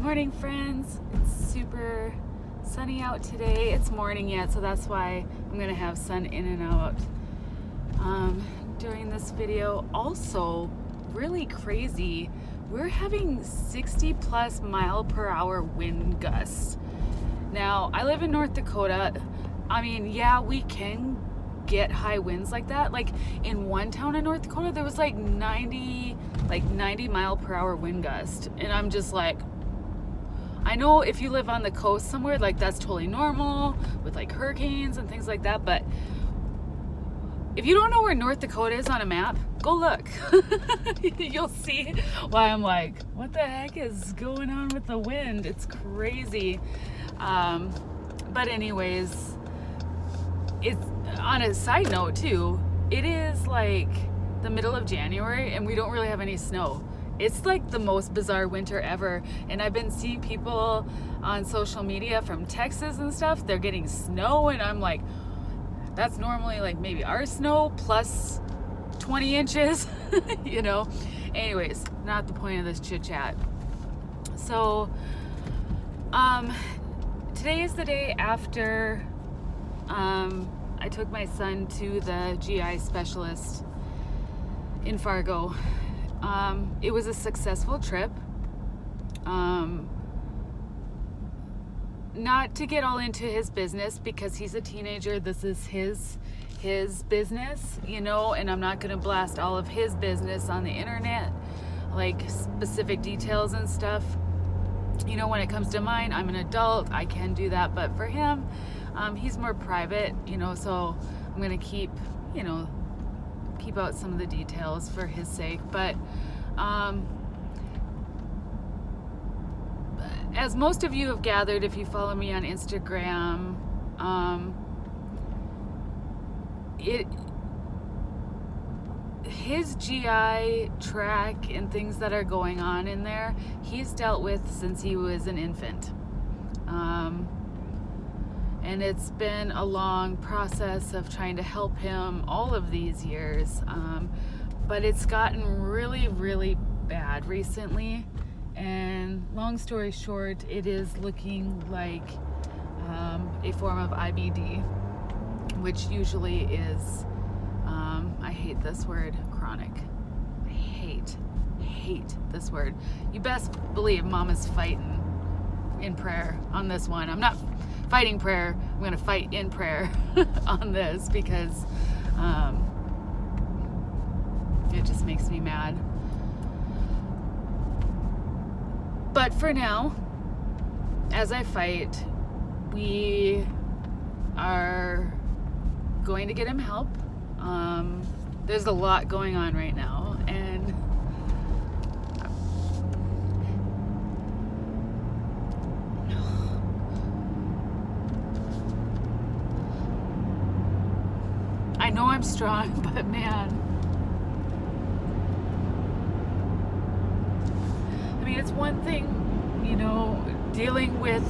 morning, friends. It's super sunny out today. It's morning yet, so that's why I'm gonna have sun in and out during this video. Also, really crazy, we're having 60 plus mile per hour wind gusts. Now, I live in North Dakota. I mean, yeah, we can get high winds like that. Like in one town in North Dakota, there was like 90 mile per hour wind gust. And I'm just like, I know if you live on the coast somewhere, like that's totally normal with like hurricanes and things like that. But if you don't know where North Dakota is on a map, go look. You'll see why I'm like, what the heck is going on with the wind? It's crazy. But anyways, it's on a side note too, it is like the middle of January and we don't really have any snow. It's like the most bizarre winter ever. And I've been seeing people on social media from Texas and stuff, they're getting snow, and I'm like, that's normally like maybe our snow plus 20 inches, you know? Anyways, not the point of this chit chat. So, today is the day after I took my son to the GI specialist in Fargo. It was a successful trip. Not to get all into his business because he's a teenager. This is his business, you know, and I'm not going to blast all of his business on the internet, like specific details and stuff. You know, when it comes to mine, I'm an adult, I can do that, but for him, he's more private, you know, so I'm going to keep out some of the details for his sake. But as most of you have gathered, if you follow me on Instagram, his GI track and things that are going on in there, he's dealt with since he was an infant. And it's been a long process of trying to help him all of these years. But it's gotten really, really bad recently. And long story short, it is looking like a form of IBD, which usually is, I hate this word, chronic. I hate this word. You best believe Mama's fighting in prayer on this one. I'm not fighting prayer. I'm going to fight in prayer on this because it just makes me mad. But for now, as I fight, we are going to get him help. There's a lot going on right now, and I know I'm strong, but man, I mean, it's one thing, you know, dealing with,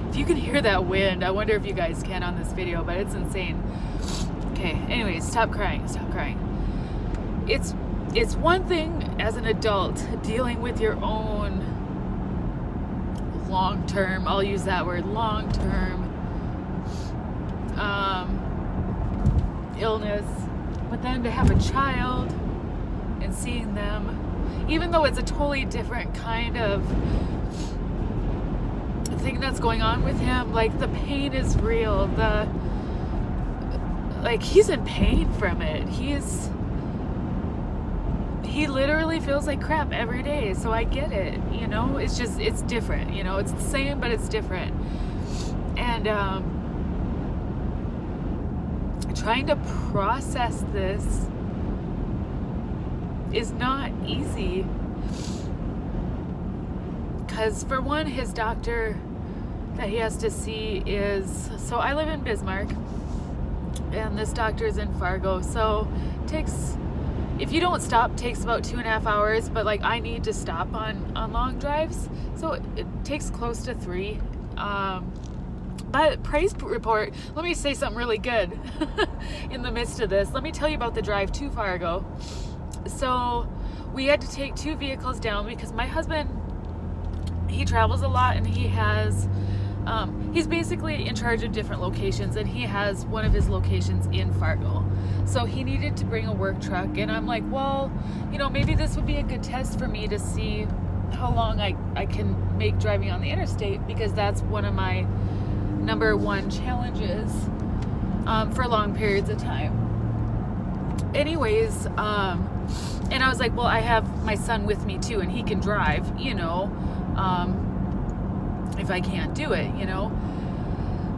if you can hear that wind, I wonder if you guys can on this video, but it's insane. Okay, anyways, stop crying. It's one thing as an adult dealing with your own long-term, I'll use that word, long-term illness, but then to have a child and seeing them, even though it's a totally different kind of thing that's going on with him, like the pain is real, like he's in pain from it. He literally feels like crap every day, so I get it, you know. It's just, it's different, you know. It's the same, but it's different. And trying to process this is not easy, because for one, his doctor that he has to see is, so I live in Bismarck and this doctor is in Fargo, so takes, if you don't stop, takes about 2.5 hours, but like I need to stop on long drives, so it takes close to 3. But praise report, let me say something really good in the midst of this. Let me tell you about the drive to Fargo. So we had to take 2 vehicles down because my husband he travels a lot, and he's basically in charge of different locations, and he has one of his locations in Fargo. So he needed to bring a work truck, and I'm like, well, maybe this would be a good test for me to see how long I can make driving on the interstate, because that's one of my number one challenges for long periods of time. Anyways, and I was like, well, I have my son with me too, and he can drive, if I can't do it,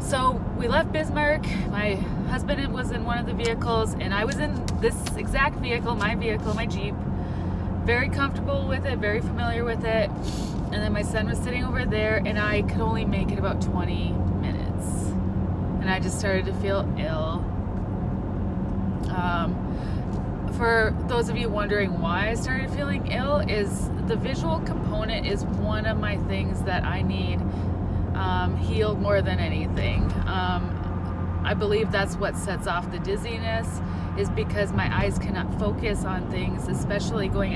So we left Bismarck. My husband was in one of the vehicles, and I was in this exact vehicle, my Jeep. Very comfortable with it, very familiar with it. And then my son was sitting over there, and I could only make it about 20 minutes. And I just started to feel ill. For those of you wondering why I started feeling ill, is the visual component is one of my things that I need healed more than anything. I believe that's what sets off the dizziness, is because my eyes cannot focus on things, especially going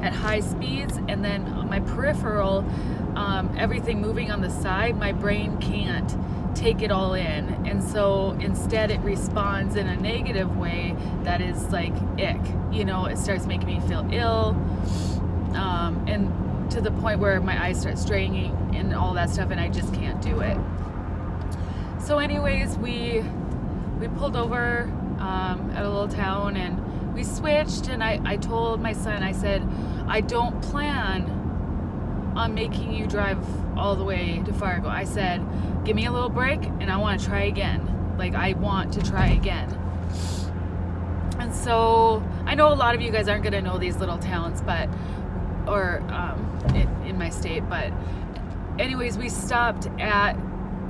at high speeds, and then my peripheral, everything moving on the side, my brain can't take it all in, and so instead it responds in a negative way that is like ick, it starts making me feel ill, and to the point where my eyes start straining and all that stuff, and I just can't do it. So anyways, we pulled over at a little town, and we switched, and I told my son, I said, I don't plan on making you drive all the way to Fargo. I said, give me a little break, and I want to try again. Like, I want to try again. And so I know a lot of you guys aren't going to know these little towns, or in my state, but anyways, we stopped at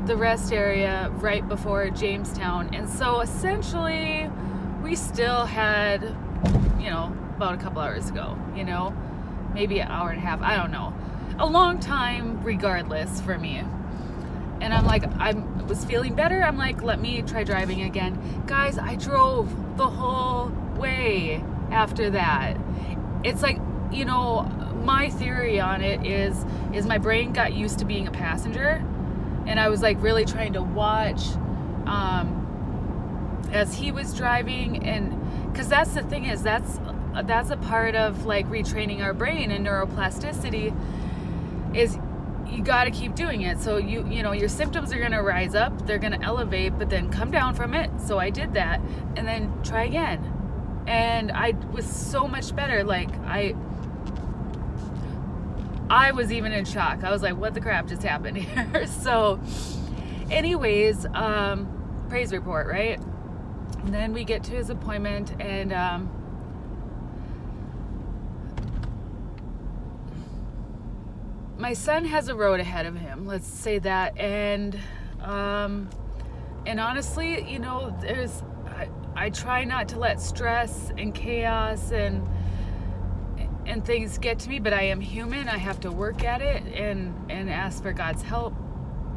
the rest area right before Jamestown, and so essentially we still had, about a couple hours ago, maybe an hour and a half, I don't know, a long time regardless for me. And I'm like, I was feeling better. I'm like, let me try driving again. Guys, I drove the whole way after that. It's like, my theory on it is my brain got used to being a passenger, and I was like really trying to watch as he was driving, and because that's the thing, is that's a part of like retraining our brain and neuroplasticity, is you got to keep doing it. So your symptoms are going to rise up, they're going to elevate, but then come down from it. So I did that, and then try again, and I was so much better. Like I was even in shock. I was like, what the crap just happened here? So anyways, praise report, right? And then we get to his appointment, and my son has a road ahead of him, let's say that, and honestly, I try not to let stress and chaos and things get to me, but I am human. I have to work at it and ask for God's help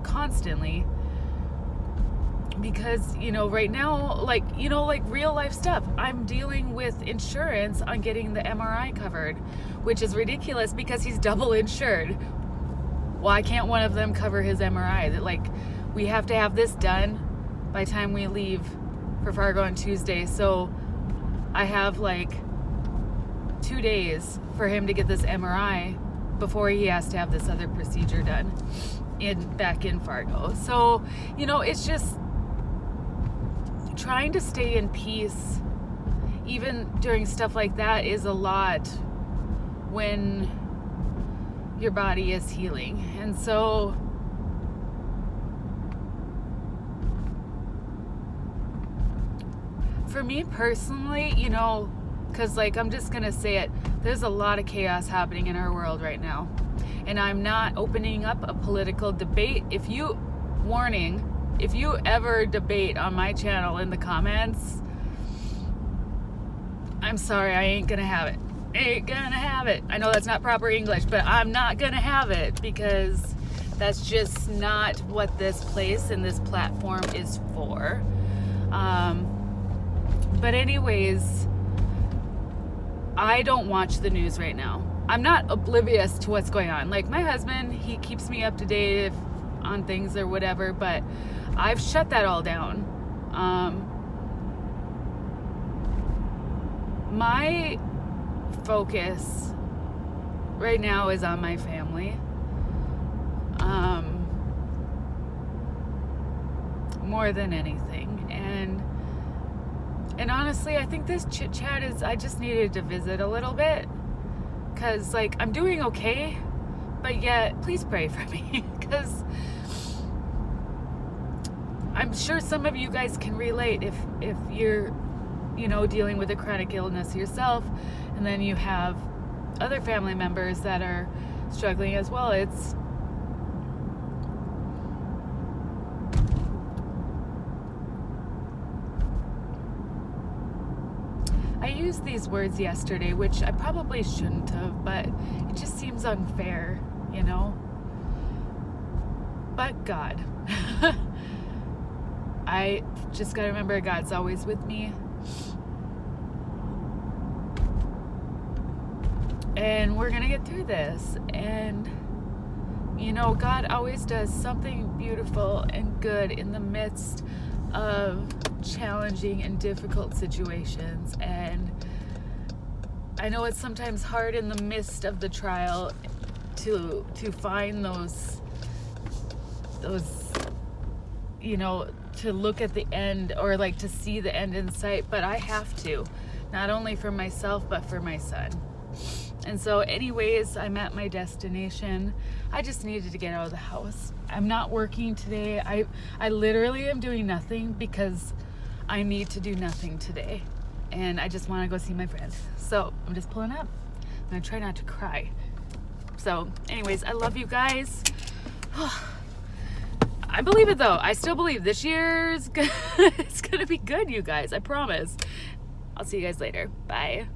constantly, because right now, like real life stuff, I'm dealing with insurance on getting the MRI covered, which is ridiculous because he's double insured. Why can't one of them cover his MRI? That, like, we have to have this done by the time we leave for Fargo on Tuesday, so I have like 2 days for him to get this MRI before he has to have this other procedure done back in Fargo. So it's just trying to stay in peace even during stuff like that is a lot when your body is healing. And so for me personally, because I'm just gonna say it, there's a lot of chaos happening in our world right now, and I'm not opening up a political debate. If you ever debate on my channel in the comments, I'm sorry, I ain't gonna have it. I know that's not proper English, but I'm not gonna have it, because that's just not what this place and this platform is for. But anyways, I don't watch the news right now. I'm not oblivious to what's going on. Like my husband, he keeps me up to date on things or whatever, but I've shut that all down. My focus right now is on my family. More than anything. And honestly, I think this chit chat is, I just needed to visit a little bit. Because, like, I'm doing okay, but yet, please pray for me. Because I'm sure some of you guys can relate if you're, you know, dealing with a chronic illness yourself, and then you have other family members that are struggling as well. I used these words yesterday, which I probably shouldn't have, but it just seems unfair, you know? But God. I just gotta remember God's always with me. And we're gonna get through this. And, you know, God always does something beautiful and good in the midst of challenging and difficult situations. And I know it's sometimes hard in the midst of the trial to find those, you know, to look at the end, or like to see the end in sight, but I have to, not only for myself but for my son. And so anyways, I'm at my destination. I just needed to get out of the house. I'm not working today. I literally am doing nothing because I need to do nothing today. And I just want to go see my friend. So I'm just pulling up. I'm going to try not to cry. So anyways, I love you guys. I believe it though. I still believe this year's it's going to be good, you guys. I promise. I'll see you guys later. Bye.